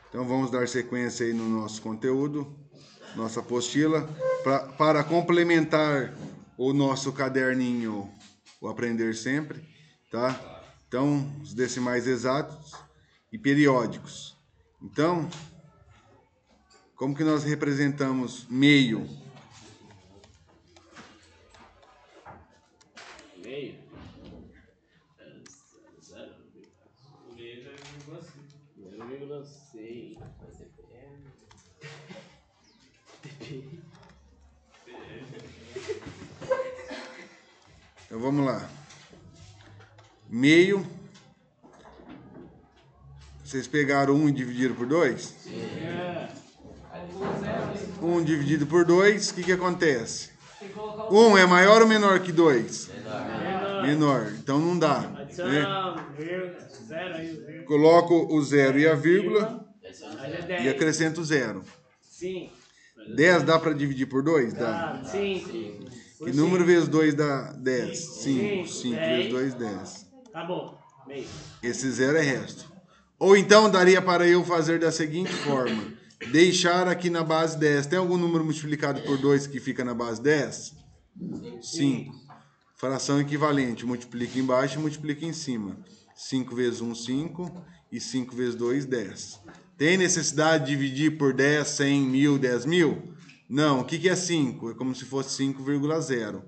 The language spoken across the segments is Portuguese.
Então vamos dar sequência aí no nosso conteúdo, nossa apostila, para complementar o nosso caderninho, o Aprender Sempre, tá? Então, os decimais exatos e periódicos. Então, como que nós representamos meio? Meio? 0,6. Então vamos lá. Meio. Vocês pegaram 1 e dividiram por 2? Sim. 1 dividido por 2, o que acontece? 1 é maior ou menor que 2? Menor. Então não dá. Né? Coloco o 0 e a vírgula e acrescento o 0. Sim. 10 dá para dividir por 2? Dá. Sim. Que número vezes 2 dá 10? 5. 5 vezes 2, 10. Tá bom. Meio. Esse 0 é resto. Ou então daria para eu fazer da seguinte forma. Deixar aqui na base 10. Tem algum número multiplicado por 2 que fica na base 10? 5. Fração equivalente. Multiplica embaixo e multiplica em cima. 5 vezes 1, 5. E 5 vezes 2, 10. Tem necessidade de dividir por 10, 100, 1000, 10 mil? Não. O que é 5? É como se fosse 5,0.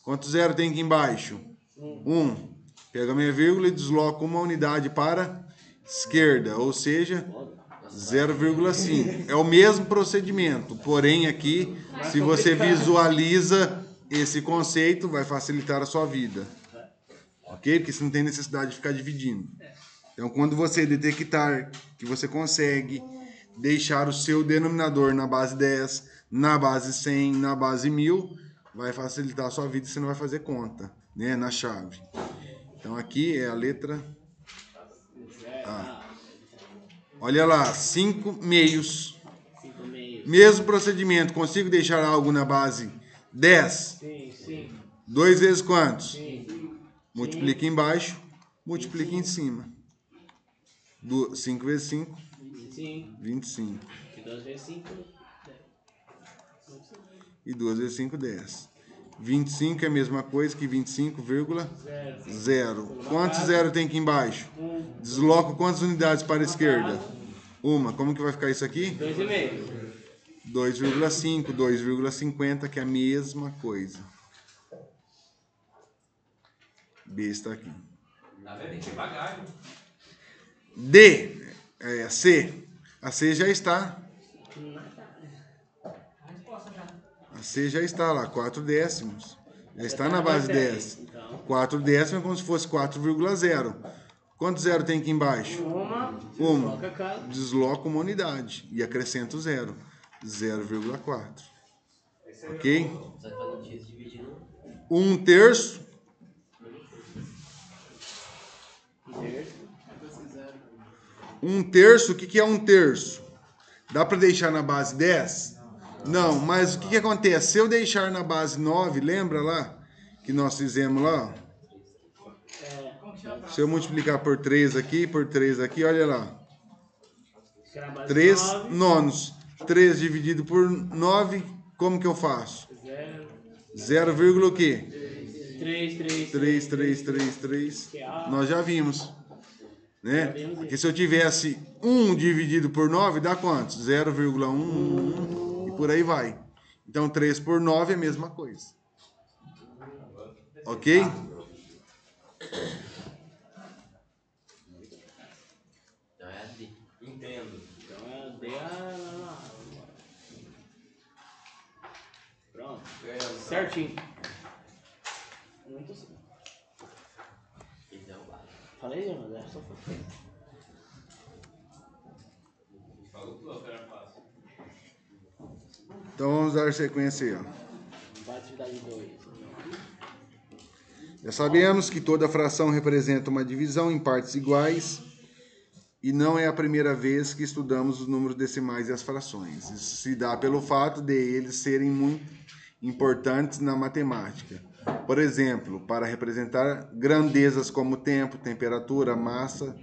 Quanto zero tem aqui embaixo? 1. Pega minha vírgula e desloco uma unidade para esquerda, ou seja, 0,5. É o mesmo procedimento, porém aqui, se você visualiza esse conceito, vai facilitar a sua vida. Ok? Porque você não tem necessidade de ficar dividindo. Então, quando você detectar que você consegue deixar o seu denominador na base 10, na base 100, na base 1000, vai facilitar a sua vida e você não vai fazer conta, né, na chave. Então, aqui é a letra A. Olha lá, 5 meios. Mesmo procedimento, consigo deixar algo na base 10? Sim. 2 vezes quantos? 5. Multiplica embaixo, multiplica em cima. 5 vezes 5? 25. E 2 vezes 5? 10. E 2 vezes 5, 10. 25 é a mesma coisa que 25,0. Quantos zero tem aqui embaixo? Desloco quantas unidades para a esquerda? Uma. Como que vai ficar isso aqui? 2,5. 2,5, 2,50, que é a mesma coisa. B está aqui. D, C. A C já está. A C já está lá, 4 décimos. Já está na base 10. 4 décimos é como se fosse 4,0. Quanto zero tem aqui embaixo? Uma. Desloca uma unidade e acrescenta o 0. 0,4. Ok? 1 terço. 1 terço, o que é 1 terço? Dá para deixar na base 10? Não, mas o que acontece? Se eu deixar na base 9, lembra lá que nós fizemos lá? Se eu multiplicar por 3 aqui, olha lá. 3 nonos. 3 dividido por 9, como que eu faço? 0, o quê? 3. Nós já vimos. Né? Porque se eu tivesse 1 dividido por 9, dá quantos? 0,1 e por aí vai. Então 3 por 9 é a mesma coisa. Ok? Então é a D. Entendo. Então é a D. Pronto. Certinho. Muito simples. Falei, mas é só foi. Falou que o era fácil. Então vamos dar sequência aí, ó. Atividade 2. Já sabemos que toda fração representa uma divisão em partes iguais e não é a primeira vez que estudamos os números decimais e as frações. Isso se dá pelo fato de eles serem muito importantes na matemática. Por exemplo, para representar grandezas como tempo, temperatura, massa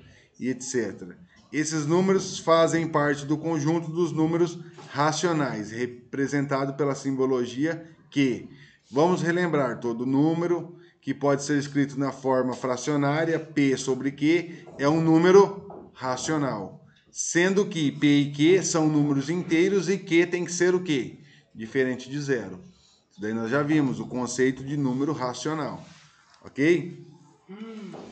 e etc. Esses números fazem parte do conjunto dos números racionais, representado pela simbologia Q. Vamos relembrar, todo número que pode ser escrito na forma fracionária, P sobre Q, é um número racional. Sendo que P e Q são números inteiros e Q tem que ser o quê? Diferente de zero. Isso daí nós já vimos, o conceito de número racional. Ok?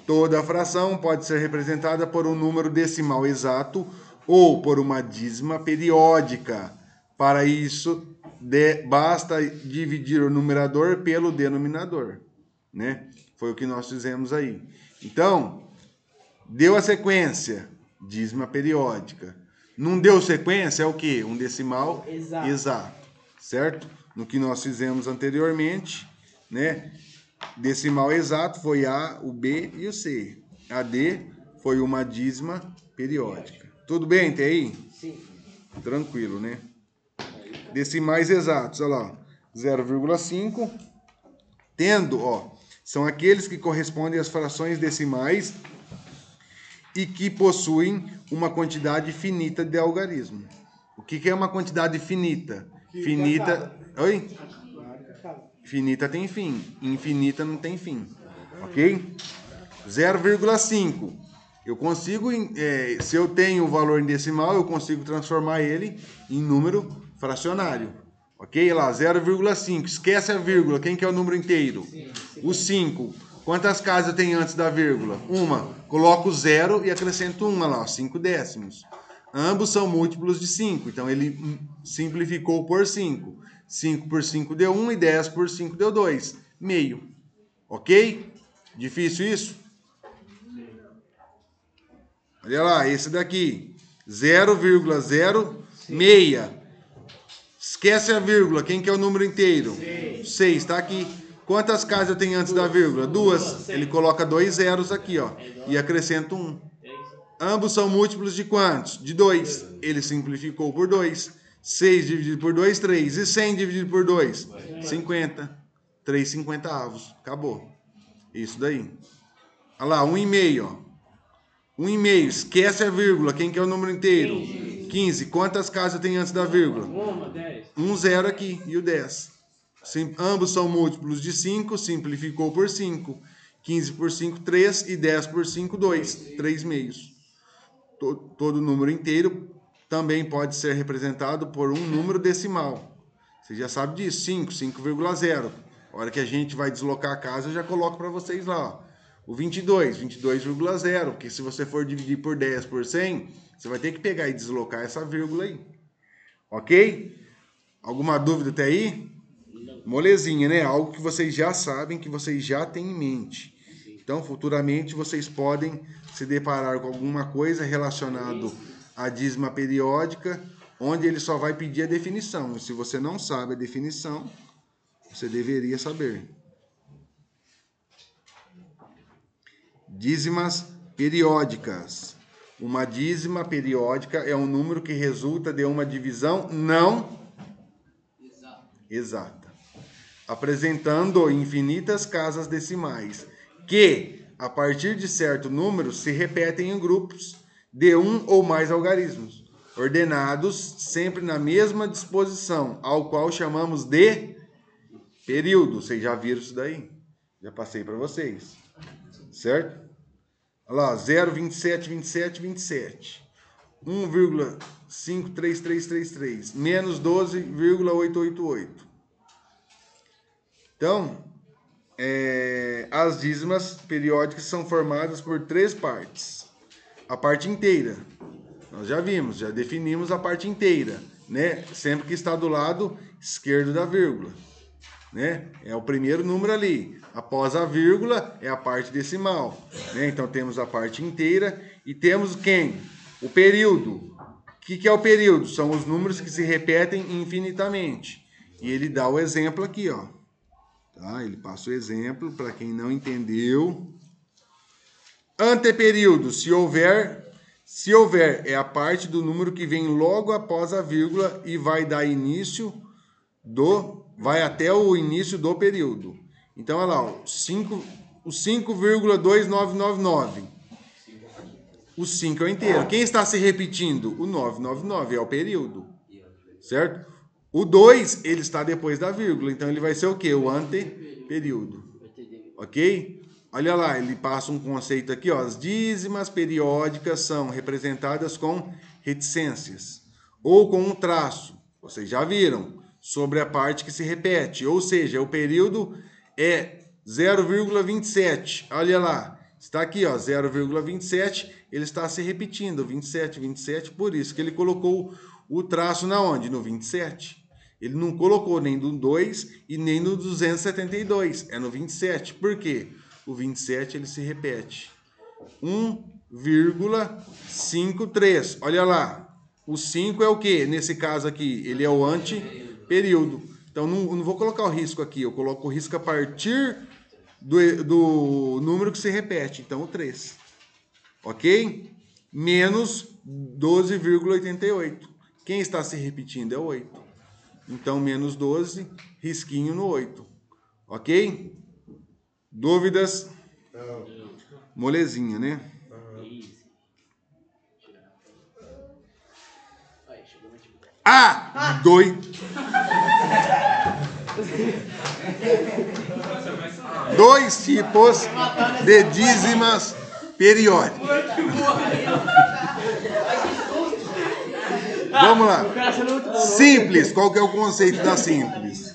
Toda fração pode ser representada por um número decimal exato ou por uma dízima periódica. Para isso, basta dividir o numerador pelo denominador, né? Foi o que nós fizemos aí. Então, deu a sequência, dízima periódica. Não deu sequência, é o quê? Um decimal exato, certo? No que nós fizemos anteriormente, né? Decimal exato foi A, o B e o C. A D foi uma dízima periódica. Tudo bem até aí? Sim. Tranquilo, né? Decimais exatos, olha lá, 0,5. Tendo, ó, são aqueles que correspondem às frações decimais e que possuem uma quantidade finita de algarismo. O que é uma quantidade finita? Finita. Oi? Finita tem fim, infinita não tem fim, ok? 0,5. Eu consigo, se eu tenho o valor em decimal, eu consigo transformar ele em número fracionário, ok? Lá, 0,5. Esquece a vírgula. Quem que é o número inteiro? O 5. Quantas casas eu tenho antes da vírgula? Uma. Coloco 0 e acrescento 1, lá, 5 décimos. Ambos são múltiplos de 5, então ele simplificou por 5. 5 por 5 deu 1 e 10 por 5 deu 2. Meio. Ok? Difícil isso? Olha lá, esse daqui. 0,06. Esquece a vírgula. Quem que é o número inteiro? 6. Está aqui. Quantas casas eu tenho antes da vírgula? 2. Ele coloca 2 zeros aqui, ó. E acrescenta 1. Ambos são múltiplos de quantos? De 2. Ele simplificou por 2. 6 dividido por 2, 3. E 100 dividido por 2? 50. 3 50avos. Acabou. Isso daí. Olha lá, 1,5, ó. 1,5. Esquece a vírgula. Quem que é o número inteiro? 15. Quantas casas eu tenho antes da vírgula? 10. 1 zero aqui e o 10. Ambos são múltiplos de 5. Simplificou por 5. 15 por 5, 3. E 10 por 5, 2. 3 meios. Todo número inteiro também pode ser representado por um número decimal. Você já sabe disso, 5, 5,0. A hora que a gente vai deslocar a casa, eu já coloco para vocês lá. Ó. O 22, 22,0, porque se você for dividir por 10 por 100, você vai ter que pegar e deslocar essa vírgula aí. Ok? Alguma dúvida até aí? Molezinha, né? Algo que vocês já sabem, que vocês já têm em mente. Então, futuramente, vocês podem se deparar com alguma coisa relacionada à dízima periódica, onde ele só vai pedir a definição. E se você não sabe a definição, você deveria saber. Dízimas periódicas. Uma dízima periódica é um número que resulta de uma divisão não exata, apresentando infinitas casas decimais, que, a partir de certo número, se repetem em grupos de um ou mais algarismos, ordenados sempre na mesma disposição, ao qual chamamos de período. Vocês já viram isso daí? Já passei para vocês. Certo? Olha lá, 0, 27, 27, 27. 1,53333. Menos 12,888. Então, as dízimas periódicas são formadas por 3 partes. A parte inteira. Nós já vimos, já definimos a parte inteira, né? Sempre que está do lado esquerdo da vírgula, né? É o primeiro número ali. Após a vírgula é a parte decimal, né? Então temos a parte inteira e temos quem? O período. O que é o período? São os números que se repetem infinitamente. E ele dá o exemplo aqui, ó. Tá? Ele passa o exemplo para quem não entendeu. Anteperíodo, se houver, é a parte do número que vem logo após a vírgula e vai dar vai até o início do período. Então, olha lá, o 5,2999. O 5 é o inteiro. Quem está se repetindo? O 999 é o período. Certo? O 2, ele está depois da vírgula. Então, ele vai ser o quê? O anteperíodo. Ok? Olha lá, ele passa um conceito aqui, ó. As dízimas periódicas são representadas com reticências ou com um traço. Vocês já viram, sobre a parte que se repete. Ou seja, o período é 0,27. Olha lá, está aqui, ó, 0,27. Ele está se repetindo, 27, 27. Por isso que ele colocou o traço na onde? No 27. Ele não colocou nem no 2 e nem no 272. É no 27. Por quê? O 27 ele se repete. 1,53. Olha lá. O 5 é o quê? Nesse caso aqui, ele é o anteperíodo. Então, não vou colocar o risco aqui. Eu coloco o risco a partir do número que se repete. Então, o 3. Ok? Menos 12,88. Quem está se repetindo é o 8. Então, menos 12, risquinho no 8. Ok? Dúvidas? Molezinha, né? Ah! Dois tipos de dízimas periódicas. Vamos lá. Simples. Qual que é o conceito da simples?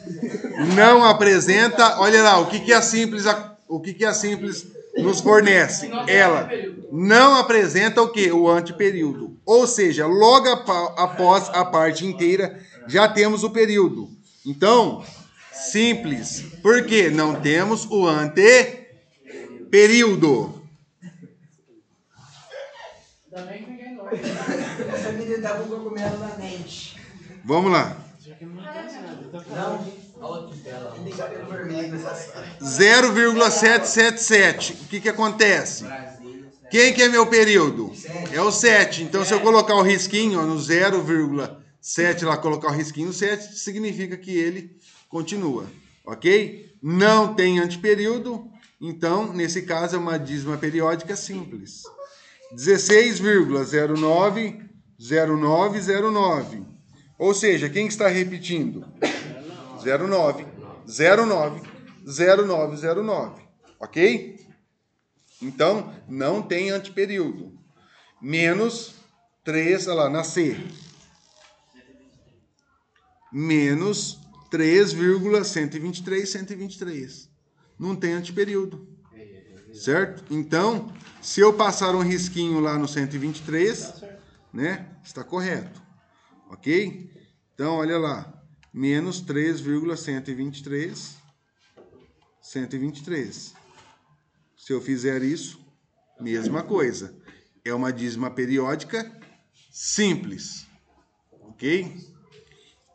Não apresenta... Olha lá, o que a simples nos fornece? Ela não apresenta o quê? O anteperíodo. Ou seja, logo após a parte inteira, já temos o período. Então, simples. Por quê? Não temos o anteperíodo. Vamos lá. 0,777. O que acontece? Quem que é meu período? É o 7. Então, se eu colocar o risquinho ó, no 0,7 lá, colocar o risquinho no 7, significa que ele continua. Ok? Não tem anteperíodo. Então, nesse caso, é uma dízima periódica simples. 16,090909. Ou seja, quem está repetindo? 09, 09, 0909. Ok? Então, não tem anteperíodo. Menos 3, olha lá, na C. Menos 3,123, 123. Não tem anteperíodo. Certo? Então, se eu passar um risquinho lá no 123, né? Está correto. Ok? Então, olha lá. Menos 3,123, 123. Se eu fizer isso, mesma coisa. É uma dízima periódica simples. Ok?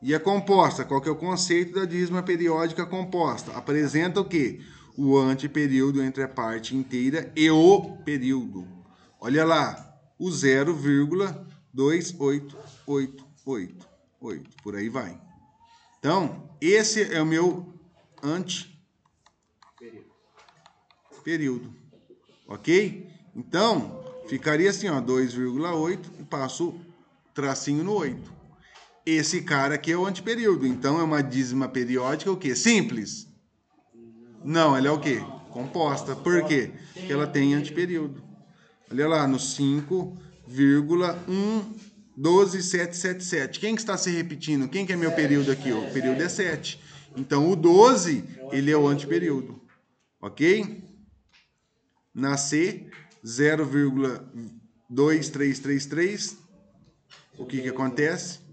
E a composta, qual que é o conceito da dízima periódica composta? Apresenta o quê? O anteperíodo entre a parte inteira e o período. Olha lá, o 0,28888. Por aí vai. Então, esse é o meu anteperíodo. Ok? Então, ficaria assim, ó, 2,8 e passo o tracinho no 8. Esse cara aqui é o anteperíodo. Então, é uma dízima periódica o quê? Simples? Não, ela é o quê? Composta. Por quê? Porque ela tem anteperíodo. Olha lá, no 5,12777. Quem que está se repetindo? Quem que é meu período aqui? O período é 7. Então, o 12, ele é o anteperíodo. Ok? Na C, 0,2333. O que acontece?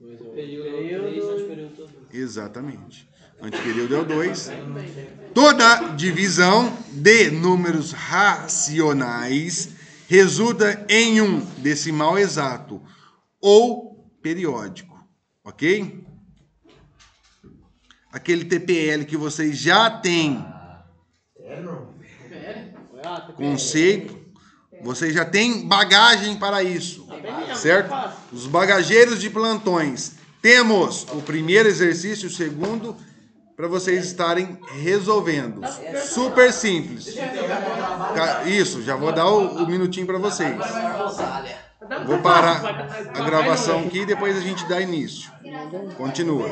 Exatamente. Anteperíodo é o 2. Toda divisão de números racionais resulta em um decimal exato ou periódico. Ok? Aquele TPL que vocês já têm conceito, vocês já têm bagagem para isso, certo? Os bagageiros de plantões. Temos o primeiro exercício, o segundo, para vocês estarem resolvendo. Super simples. Isso, já vou dar o minutinho para vocês. groselha. Vou parar a gravação aqui e depois a gente dá início. Continua.